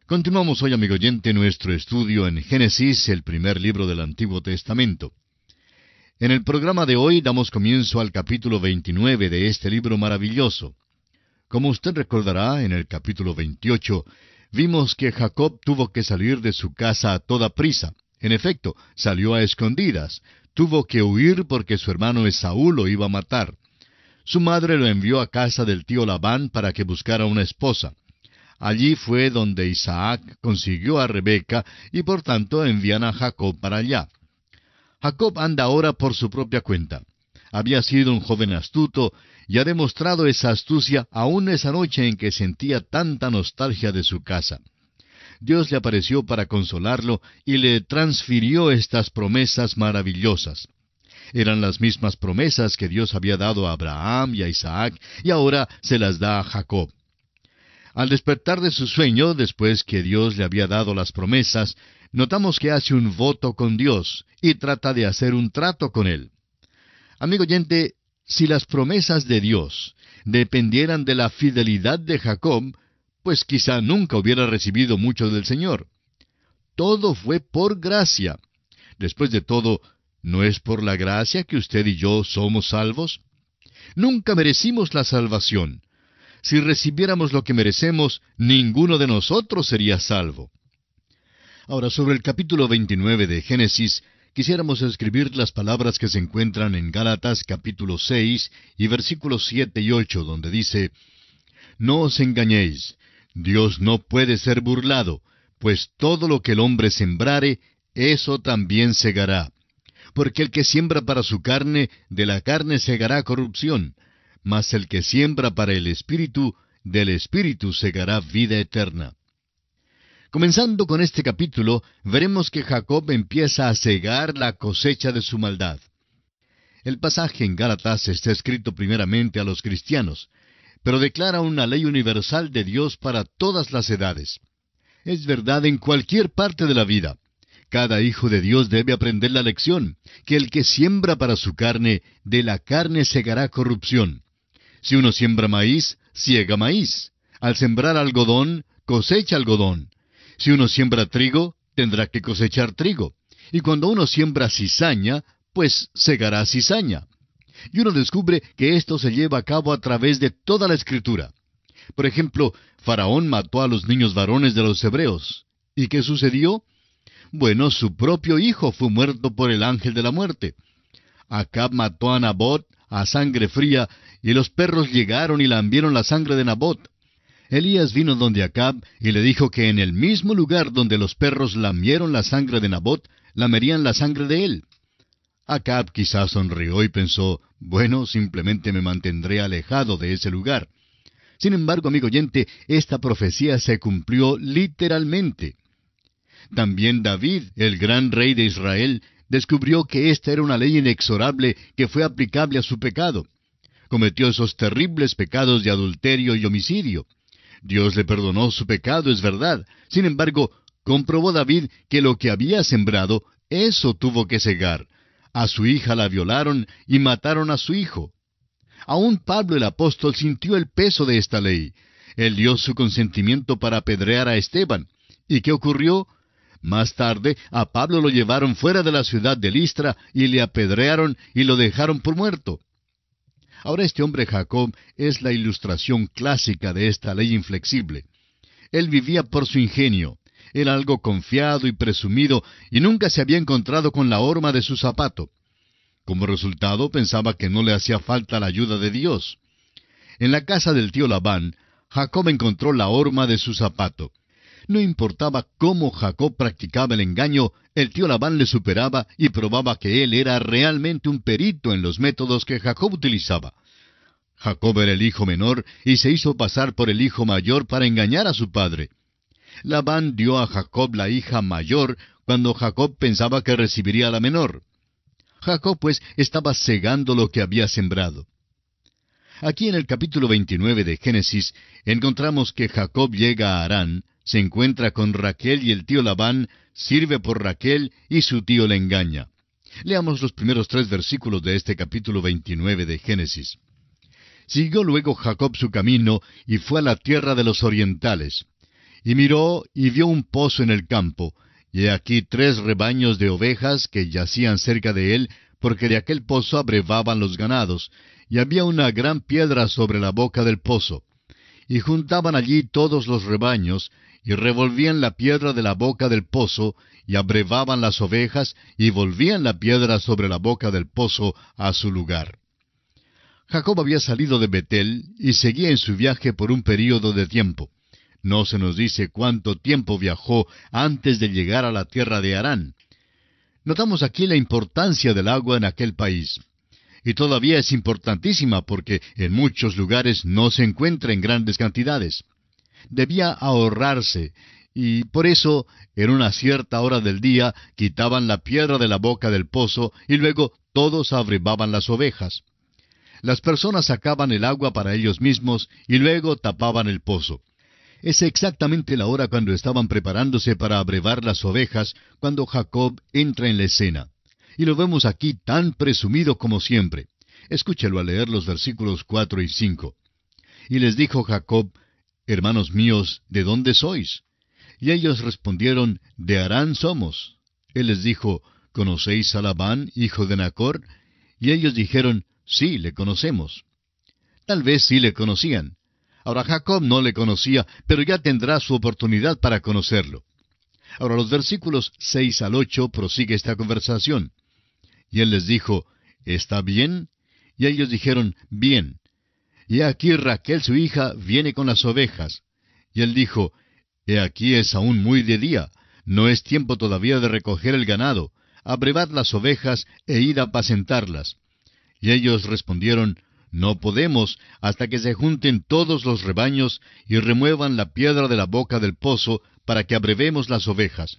Continuamos hoy, amigo oyente, nuestro estudio en Génesis, el primer libro del Antiguo Testamento. En el programa de hoy damos comienzo al capítulo 29 de este libro maravilloso. Como usted recordará, en el capítulo 28, vimos que Jacob tuvo que salir de su casa a toda prisa. En efecto, salió a escondidas. Tuvo que huir porque su hermano Esaú lo iba a matar. Su madre lo envió a casa del tío Labán para que buscara una esposa. Allí fue donde Isaac consiguió a Rebeca y por tanto envían a Jacob para allá. Jacob anda ahora por su propia cuenta. Había sido un joven astuto y ha demostrado esa astucia aún esa noche en que sentía tanta nostalgia de su casa. Dios le apareció para consolarlo y le transfirió estas promesas maravillosas. Eran las mismas promesas que Dios había dado a Abraham y a Isaac, y ahora se las da a Jacob. Al despertar de su sueño, después que Dios le había dado las promesas, notamos que hace un voto con Dios y trata de hacer un trato con Él. Amigo oyente, si las promesas de Dios dependieran de la fidelidad de Jacob, pues quizá nunca hubiera recibido mucho del Señor. Todo fue por gracia. Después de todo, ¿no es por la gracia que usted y yo somos salvos? Nunca merecimos la salvación. Si recibiéramos lo que merecemos, ninguno de nosotros sería salvo. Ahora, sobre el capítulo 29 de Génesis, quisiéramos escribir las palabras que se encuentran en Gálatas capítulo 6 y versículos 7 y 8, donde dice: No os engañéis, Dios no puede ser burlado, pues todo lo que el hombre sembrare, eso también segará. Porque el que siembra para su carne, de la carne segará corrupción, mas el que siembra para el Espíritu, del Espíritu segará vida eterna. Comenzando con este capítulo, veremos que Jacob empieza a cegar la cosecha de su maldad. El pasaje en Gálatas está escrito primeramente a los cristianos, pero declara una ley universal de Dios para todas las edades. Es verdad en cualquier parte de la vida. Cada hijo de Dios debe aprender la lección, que el que siembra para su carne, de la carne segará corrupción. Si uno siembra maíz, siega maíz. Al sembrar algodón, cosecha algodón. Si uno siembra trigo, tendrá que cosechar trigo. Y cuando uno siembra cizaña, pues segará cizaña. Y uno descubre que esto se lleva a cabo a través de toda la Escritura. Por ejemplo, Faraón mató a los niños varones de los hebreos. ¿Y qué sucedió? Bueno, su propio hijo fue muerto por el ángel de la muerte. Acab mató a Nabot a sangre fría, y los perros llegaron y lambieron la sangre de Nabot. Elías vino donde Acab y le dijo que en el mismo lugar donde los perros lamieron la sangre de Nabot, lamerían la sangre de él. Acab quizás sonrió y pensó: bueno, simplemente me mantendré alejado de ese lugar. Sin embargo, amigo oyente, esta profecía se cumplió literalmente. También David, el gran rey de Israel, descubrió que esta era una ley inexorable que fue aplicable a su pecado. Cometió esos terribles pecados de adulterio y homicidio. Dios le perdonó su pecado, es verdad. Sin embargo, comprobó David que lo que había sembrado, eso tuvo que cegar. A su hija la violaron y mataron a su hijo. Aún Pablo el apóstol sintió el peso de esta ley. Él dio su consentimiento para apedrear a Esteban. ¿Y qué ocurrió? Más tarde, a Pablo lo llevaron fuera de la ciudad de Listra y le apedrearon y lo dejaron por muerto. Ahora este hombre Jacob es la ilustración clásica de esta ley inflexible. Él vivía por su ingenio, era algo confiado y presumido y nunca se había encontrado con la horma de su zapato. Como resultado, pensaba que no le hacía falta la ayuda de Dios. En la casa del tío Labán, Jacob encontró la horma de su zapato. No importaba cómo Jacob practicaba el engaño, el tío Labán le superaba y probaba que él era realmente un perito en los métodos que Jacob utilizaba. Jacob era el hijo menor y se hizo pasar por el hijo mayor para engañar a su padre. Labán dio a Jacob la hija mayor cuando Jacob pensaba que recibiría la menor. Jacob, pues, estaba cegando lo que había sembrado. Aquí en el capítulo 29 de Génesis encontramos que Jacob llega a Harán, se encuentra con Raquel y el tío Labán sirve por Raquel y su tío le engaña. Leamos los primeros 3 versículos de este capítulo 29 de Génesis. Siguió luego Jacob su camino y fue a la tierra de los orientales. Y miró y vio un pozo en el campo, y he aquí 3 rebaños de ovejas que yacían cerca de él, porque de aquel pozo abrevaban los ganados, y había una gran piedra sobre la boca del pozo. Y juntaban allí todos los rebaños, y revolvían la piedra de la boca del pozo, y abrevaban las ovejas, y volvían la piedra sobre la boca del pozo a su lugar. Jacob había salido de Betel, y seguía en su viaje por un período de tiempo. No se nos dice cuánto tiempo viajó antes de llegar a la tierra de Harán. Notamos aquí la importancia del agua en aquel país. Y todavía es importantísima porque en muchos lugares no se encuentra en grandes cantidades. Debía ahorrarse, y por eso, en una cierta hora del día, quitaban la piedra de la boca del pozo, y luego todos abrevaban las ovejas. Las personas sacaban el agua para ellos mismos, y luego tapaban el pozo. Es exactamente la hora cuando estaban preparándose para abrevar las ovejas, cuando Jacob entra en la escena. Y lo vemos aquí tan presumido como siempre. Escúchelo al leer los versículos 4 y 5. Y les dijo Jacob: Hermanos míos, ¿de dónde sois? Y ellos respondieron: De Harán somos. Él les dijo: ¿Conocéis a Labán, hijo de Nachor? Y ellos dijeron: Sí, le conocemos. Tal vez sí le conocían. Ahora Jacob no le conocía, pero ya tendrá su oportunidad para conocerlo. Ahora los versículos 6 al 8 prosigue esta conversación. Y él les dijo: ¿Está bien? Y ellos dijeron: Bien. Y aquí Raquel su hija viene con las ovejas. Y él dijo: He aquí es aún muy de día, no es tiempo todavía de recoger el ganado, abrevad las ovejas e id a apacentarlas. Y ellos respondieron: No podemos hasta que se junten todos los rebaños y remuevan la piedra de la boca del pozo para que abrevemos las ovejas.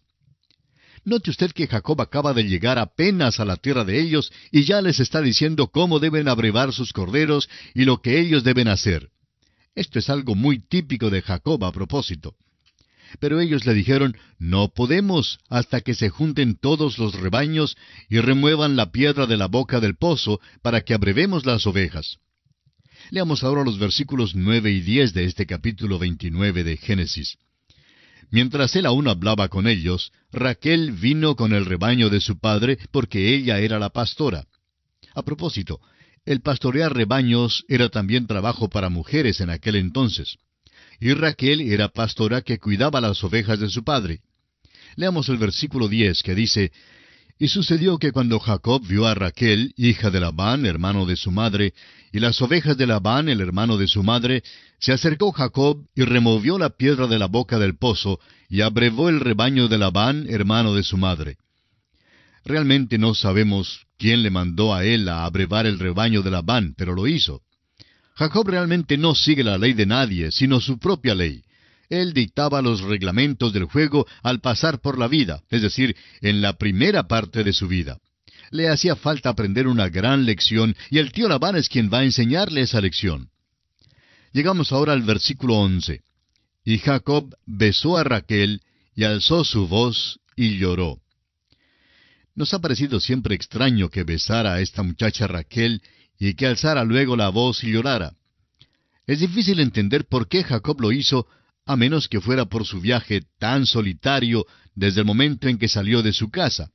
Note usted que Jacob acaba de llegar apenas a la tierra de ellos y ya les está diciendo cómo deben abrevar sus corderos y lo que ellos deben hacer. Esto es algo muy típico de Jacob a propósito. Pero ellos le dijeron: No podemos hasta que se junten todos los rebaños y remuevan la piedra de la boca del pozo para que abrevemos las ovejas. Leamos ahora los versículos 9 y 10 de este capítulo 29 de Génesis. Mientras él aún hablaba con ellos, Raquel vino con el rebaño de su padre, porque ella era la pastora. A propósito, el pastorear rebaños era también trabajo para mujeres en aquel entonces. Y Raquel era pastora que cuidaba las ovejas de su padre. Leamos el versículo 10 que dice: Y sucedió que cuando Jacob vio a Raquel, hija de Labán, hermano de su madre, y las ovejas de Labán, el hermano de su madre, se acercó Jacob y removió la piedra de la boca del pozo, y abrevó el rebaño de Labán, hermano de su madre. Realmente no sabemos quién le mandó a él a abrevar el rebaño de Labán, pero lo hizo. Jacob realmente no sigue la ley de nadie, sino su propia ley. Él dictaba los reglamentos del juego al pasar por la vida, es decir, en la primera parte de su vida. Le hacía falta aprender una gran lección, y el tío Labán es quien va a enseñarle esa lección. Llegamos ahora al versículo 11. Y Jacob besó a Raquel, y alzó su voz, y lloró. Nos ha parecido siempre extraño que besara a esta muchacha Raquel, y que alzara luego la voz y llorara. Es difícil entender por qué Jacob lo hizo, a menos que fuera por su viaje tan solitario desde el momento en que salió de su casa.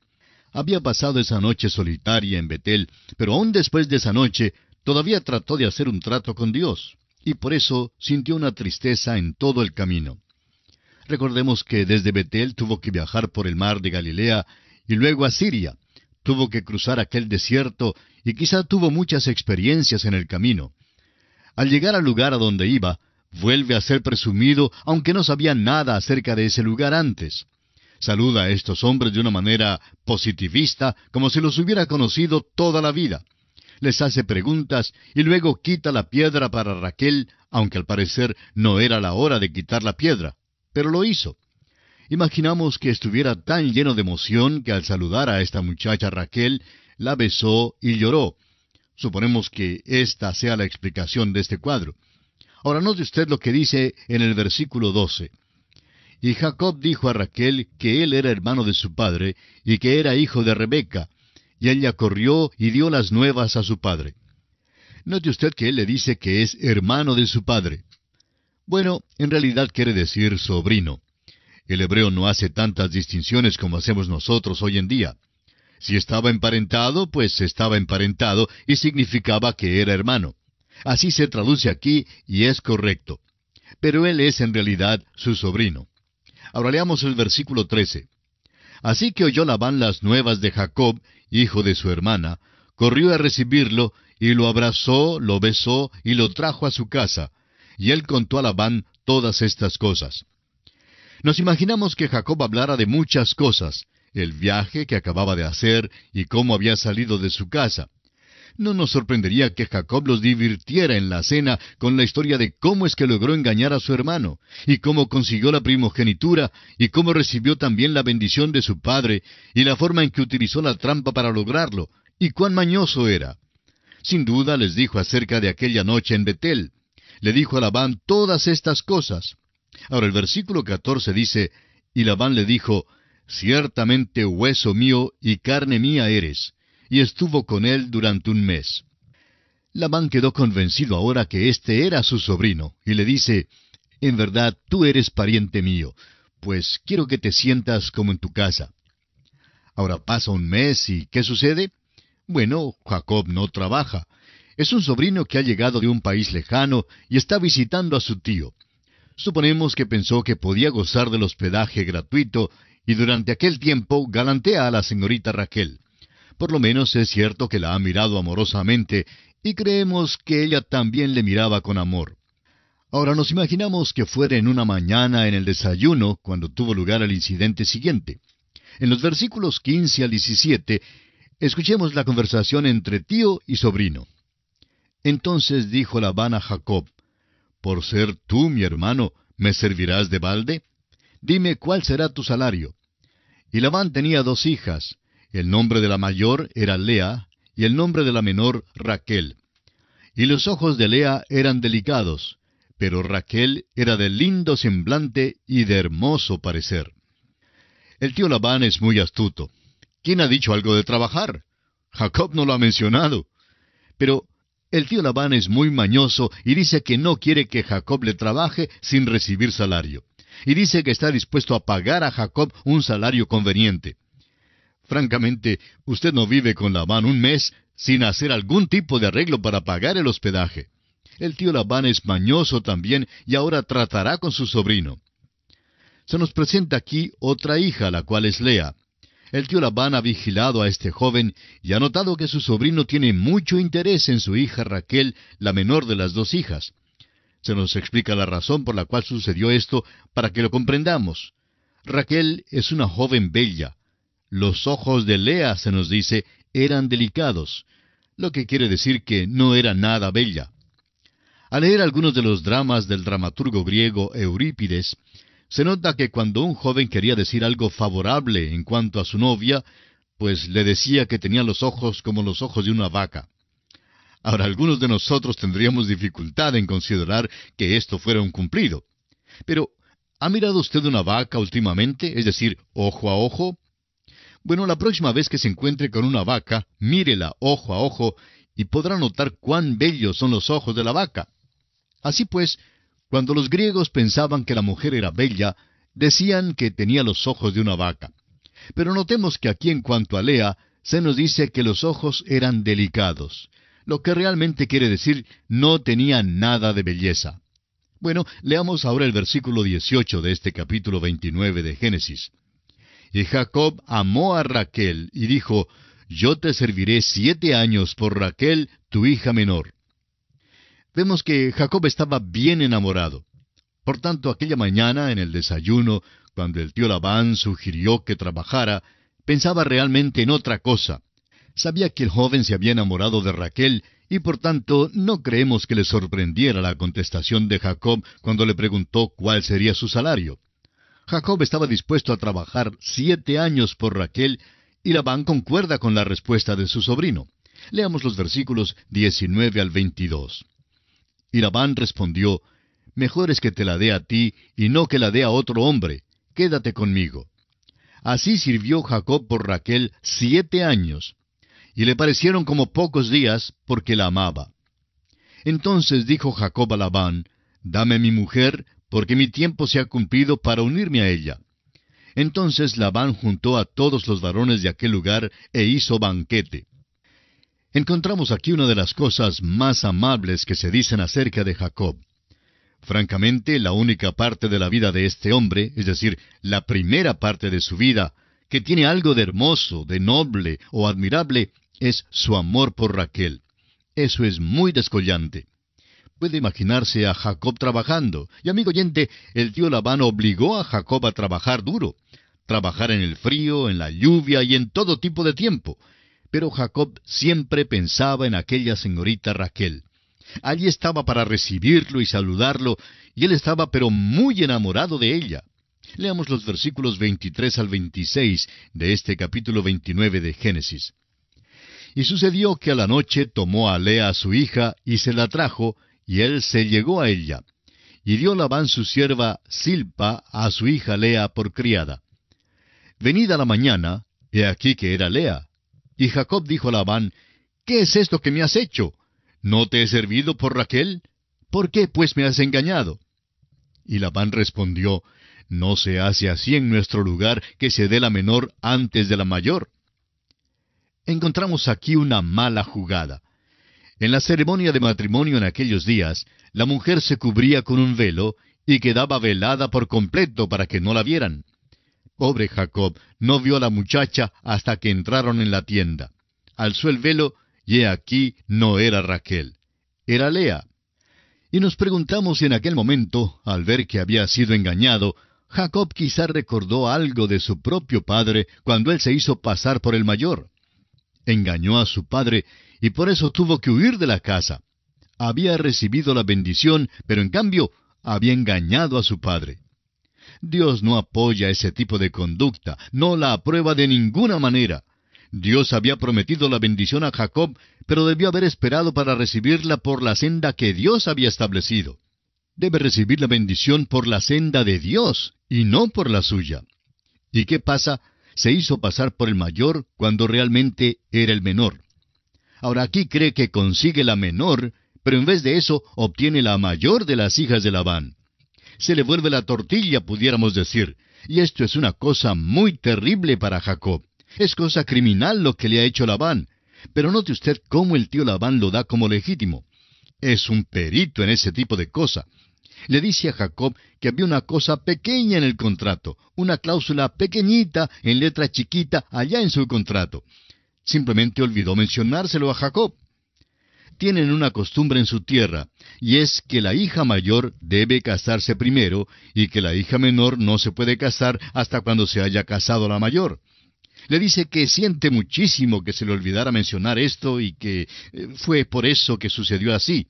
Había pasado esa noche solitaria en Betel, pero aún después de esa noche todavía trató de hacer un trato con Dios, y por eso sintió una tristeza en todo el camino. Recordemos que desde Betel tuvo que viajar por el mar de Galilea y luego a Siria. Tuvo que cruzar aquel desierto y quizá tuvo muchas experiencias en el camino. Al llegar al lugar a donde iba, vuelve a ser presumido, aunque no sabía nada acerca de ese lugar antes. Saluda a estos hombres de una manera positivista, como si los hubiera conocido toda la vida. Les hace preguntas y luego quita la piedra para Raquel, aunque al parecer no era la hora de quitar la piedra, pero lo hizo. Imaginamos que estuviera tan lleno de emoción que al saludar a esta muchacha Raquel, la besó y lloró. Suponemos que esta sea la explicación de este cuadro. Ahora note usted lo que dice en el versículo 12. Y Jacob dijo a Raquel que él era hermano de su padre y que era hijo de Rebeca, y ella corrió y dio las nuevas a su padre. Note usted que él le dice que es hermano de su padre. Bueno, en realidad quiere decir sobrino. El hebreo no hace tantas distinciones como hacemos nosotros hoy en día. Si estaba emparentado, pues estaba emparentado y significaba que era hermano. Así se traduce aquí y es correcto. Pero él es en realidad su sobrino. Ahora leamos el versículo 13. Así que oyó Labán las nuevas de Jacob, hijo de su hermana, corrió a recibirlo, y lo abrazó, lo besó, y lo trajo a su casa. Y él contó a Labán todas estas cosas. Nos imaginamos que Jacob hablara de muchas cosas, el viaje que acababa de hacer y cómo había salido de su casa. No nos sorprendería que Jacob los divirtiera en la cena con la historia de cómo es que logró engañar a su hermano, y cómo consiguió la primogenitura, y cómo recibió también la bendición de su padre, y la forma en que utilizó la trampa para lograrlo, y cuán mañoso era. Sin duda les dijo acerca de aquella noche en Betel. Le dijo a Labán todas estas cosas. Ahora el versículo 14 dice, y Labán le dijo, ciertamente hueso mío y carne mía eres. Y estuvo con él durante un mes. Labán quedó convencido ahora que este era su sobrino, y le dice, en verdad tú eres pariente mío, pues quiero que te sientas como en tu casa. Ahora pasa un mes, ¿y qué sucede? Bueno, Jacob no trabaja. Es un sobrino que ha llegado de un país lejano y está visitando a su tío. Suponemos que pensó que podía gozar del hospedaje gratuito, y durante aquel tiempo galantea a la señorita Raquel. Por lo menos es cierto que la ha mirado amorosamente, y creemos que ella también le miraba con amor. Ahora nos imaginamos que fuera en una mañana en el desayuno cuando tuvo lugar el incidente siguiente. En los versículos 15 al 17, escuchemos la conversación entre tío y sobrino. Entonces dijo Labán a Jacob, «Por ser tú mi hermano, ¿me servirás de balde? Dime cuál será tu salario». Y Labán tenía 2 hijas. El nombre de la mayor era Lea, y el nombre de la menor Raquel. Y los ojos de Lea eran delicados, pero Raquel era de lindo semblante y de hermoso parecer. El tío Labán es muy astuto. ¿Quién ha dicho algo de trabajar? Jacob no lo ha mencionado. Pero el tío Labán es muy mañoso y dice que no quiere que Jacob le trabaje sin recibir salario. Y dice que está dispuesto a pagar a Jacob un salario conveniente. Francamente, usted no vive con Labán un mes sin hacer algún tipo de arreglo para pagar el hospedaje. El tío Labán es mañoso también y ahora tratará con su sobrino. Se nos presenta aquí otra hija, la cual es Lea. El tío Labán ha vigilado a este joven y ha notado que su sobrino tiene mucho interés en su hija Raquel, la menor de las 2 hijas. Se nos explica la razón por la cual sucedió esto para que lo comprendamos. Raquel es una joven bella. Los ojos de Lea, se nos dice, eran delicados, lo que quiere decir que no era nada bella. Al leer algunos de los dramas del dramaturgo griego Eurípides, se nota que cuando un joven quería decir algo favorable en cuanto a su novia, pues le decía que tenía los ojos como los ojos de una vaca. Ahora, algunos de nosotros tendríamos dificultad en considerar que esto fuera un cumplido. Pero, ¿ha mirado usted una vaca últimamente, es decir, ojo a ojo? Bueno, la próxima vez que se encuentre con una vaca, mírela ojo a ojo y podrá notar cuán bellos son los ojos de la vaca. Así pues, cuando los griegos pensaban que la mujer era bella, decían que tenía los ojos de una vaca. Pero notemos que aquí en cuanto a Lea, se nos dice que los ojos eran delicados, lo que realmente quiere decir no tenía nada de belleza. Bueno, leamos ahora el versículo 18 de este capítulo 29 de Génesis. Y Jacob amó a Raquel y dijo, yo te serviré 7 años por Raquel, tu hija menor. Vemos que Jacob estaba bien enamorado. Por tanto, aquella mañana, en el desayuno, cuando el tío Labán sugirió que trabajara, pensaba realmente en otra cosa. Sabía que el joven se había enamorado de Raquel, y por tanto no creemos que le sorprendiera la contestación de Jacob cuando le preguntó cuál sería su salario. Jacob estaba dispuesto a trabajar 7 años por Raquel, y Labán concuerda con la respuesta de su sobrino. Leamos los versículos 19 al 22. Y Labán respondió, mejor es que te la dé a ti, y no que la dé a otro hombre. Quédate conmigo. Así sirvió Jacob por Raquel 7 años, y le parecieron como pocos días, porque la amaba. Entonces dijo Jacob a Labán, Dame mi mujer, porque mi tiempo se ha cumplido para unirme a ella. Entonces Labán juntó a todos los varones de aquel lugar e hizo banquete. Encontramos aquí una de las cosas más amables que se dicen acerca de Jacob. Francamente, la única parte de la vida de este hombre, es decir, la primera parte de su vida, que tiene algo de hermoso, de noble o admirable, es su amor por Raquel. Eso es muy descollante. Puede imaginarse a Jacob trabajando. Y amigo oyente, el tío Labán obligó a Jacob a trabajar duro. Trabajar en el frío, en la lluvia y en todo tipo de tiempo. Pero Jacob siempre pensaba en aquella señorita Raquel. Allí estaba para recibirlo y saludarlo, y él estaba pero muy enamorado de ella. Leamos los versículos 23 al 26 de este capítulo 29 de Génesis. Y sucedió que a la noche tomó a Lea su hija y se la trajo, y él se llegó a ella. Y dio Labán su sierva Silpa a su hija Lea por criada. Venida la mañana, he aquí que era Lea. Y Jacob dijo a Labán, ¿qué es esto que me has hecho? ¿No te he servido por Raquel? ¿Por qué pues me has engañado? Y Labán respondió, no se hace así en nuestro lugar que se dé la menor antes de la mayor. Encontramos aquí una mala jugada. En la ceremonia de matrimonio en aquellos días, la mujer se cubría con un velo y quedaba velada por completo para que no la vieran. Pobre Jacob no vio a la muchacha hasta que entraron en la tienda. Alzó el velo y he aquí no era Raquel, era Lea. Y nos preguntamos si en aquel momento, al ver que había sido engañado, Jacob quizá recordó algo de su propio padre cuando él se hizo pasar por el mayor. Engañó a su padre y por eso tuvo que huir de la casa. Había recibido la bendición, pero en cambio había engañado a su padre. Dios no apoya ese tipo de conducta, no la aprueba de ninguna manera. Dios había prometido la bendición a Jacob, pero debió haber esperado para recibirla por la senda que Dios había establecido. Debe recibir la bendición por la senda de Dios, y no por la suya. ¿Y qué pasa? Se hizo pasar por el mayor cuando realmente era el menor. Ahora aquí cree que consigue la menor, pero en vez de eso obtiene la mayor de las hijas de Labán. Se le vuelve la tortilla, pudiéramos decir, y esto es una cosa muy terrible para Jacob. Es cosa criminal lo que le ha hecho Labán, pero note usted cómo el tío Labán lo da como legítimo. Es un perito en ese tipo de cosa. Le dice a Jacob que había una cosa pequeña en el contrato, una cláusula pequeñita en letra chiquita allá en su contrato. Simplemente olvidó mencionárselo a Jacob. Tienen una costumbre en su tierra, y es que la hija mayor debe casarse primero, y que la hija menor no se puede casar hasta cuando se haya casado la mayor. Le dice que siente muchísimo que se le olvidara mencionar esto y que fue por eso que sucedió así.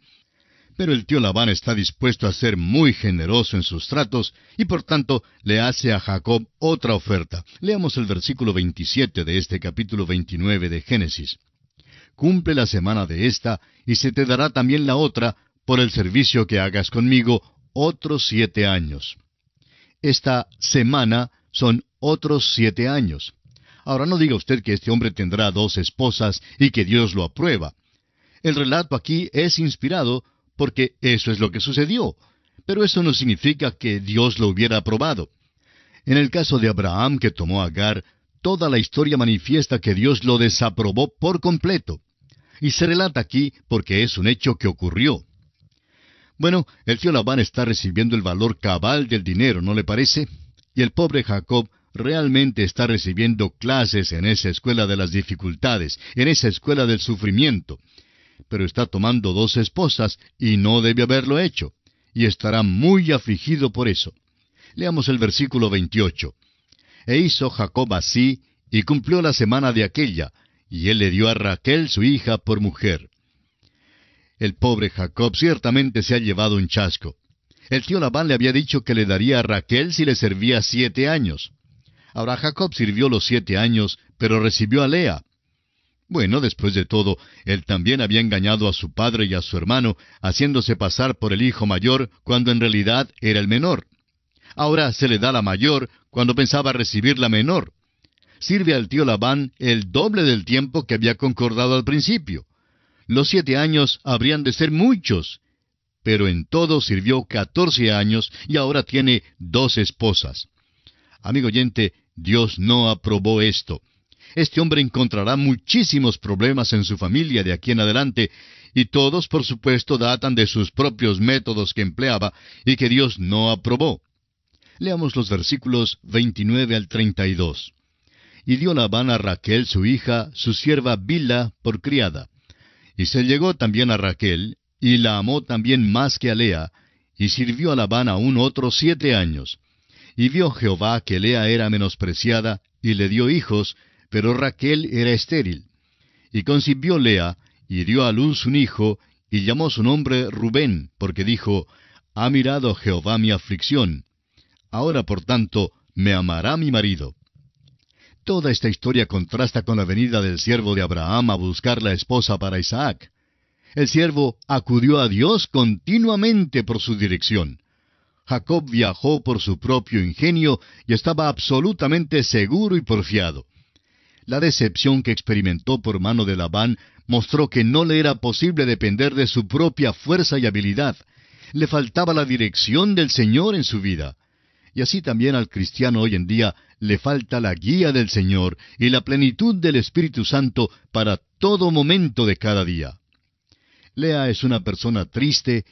Pero el tío Labán está dispuesto a ser muy generoso en sus tratos y por tanto le hace a Jacob otra oferta. Leamos el versículo 27 de este capítulo 29 de Génesis. Cumple la semana de esta y se te dará también la otra por el servicio que hagas conmigo otros 7 años. Esta semana son otros 7 años. Ahora no diga usted que este hombre tendrá 2 esposas y que Dios lo aprueba. El relato aquí es inspirado porque eso es lo que sucedió. Pero eso no significa que Dios lo hubiera aprobado. En el caso de Abraham que tomó a Agar, toda la historia manifiesta que Dios lo desaprobó por completo. Y se relata aquí porque es un hecho que ocurrió. Bueno, el tío Labán está recibiendo el valor cabal del dinero, ¿no le parece? Y el pobre Jacob realmente está recibiendo clases en esa escuela de las dificultades, en esa escuela del sufrimiento. Pero está tomando 2 esposas y no debe haberlo hecho, y estará muy afligido por eso. Leamos el versículo 28. E hizo Jacob así, y cumplió la semana de aquella, y él le dio a Raquel su hija por mujer. El pobre Jacob ciertamente se ha llevado un chasco. El tío Labán le había dicho que le daría a Raquel si le servía 7 años. Ahora Jacob sirvió los 7 años, pero recibió a Lea. Bueno, después de todo, él también había engañado a su padre y a su hermano, haciéndose pasar por el hijo mayor cuando en realidad era el menor. Ahora se le da la mayor cuando pensaba recibir la menor. Sirve al tío Labán el doble del tiempo que había concordado al principio. Los 7 años habrían de ser muchos, pero en todo sirvió 14 años y ahora tiene 2 esposas. Amigo oyente, Dios no aprobó esto. Este hombre encontrará muchísimos problemas en su familia de aquí en adelante, y todos, por supuesto, datan de sus propios métodos que empleaba y que Dios no aprobó. Leamos los versículos 29 al 32. Y dio Labán a Raquel su hija, su sierva Bilha, por criada. Y se llegó también a Raquel, y la amó también más que a Lea, y sirvió a Labán aún otros 7 años. Y vio Jehová que Lea era menospreciada, y le dio hijos, pero Raquel era estéril. Y concibió Lea, y dio a luz un hijo, y llamó su nombre Rubén, porque dijo, ha mirado Jehová mi aflicción. Ahora, por tanto, me amará mi marido. Toda esta historia contrasta con la venida del siervo de Abraham a buscar la esposa para Isaac. El siervo acudió a Dios continuamente por su dirección. Jacob viajó por su propio ingenio y estaba absolutamente seguro y porfiado. La decepción que experimentó por mano de Labán mostró que no le era posible depender de su propia fuerza y habilidad. Le faltaba la dirección del Señor en su vida. Y así también al cristiano hoy en día le falta la guía del Señor y la plenitud del Espíritu Santo para todo momento de cada día. Lea es una persona triste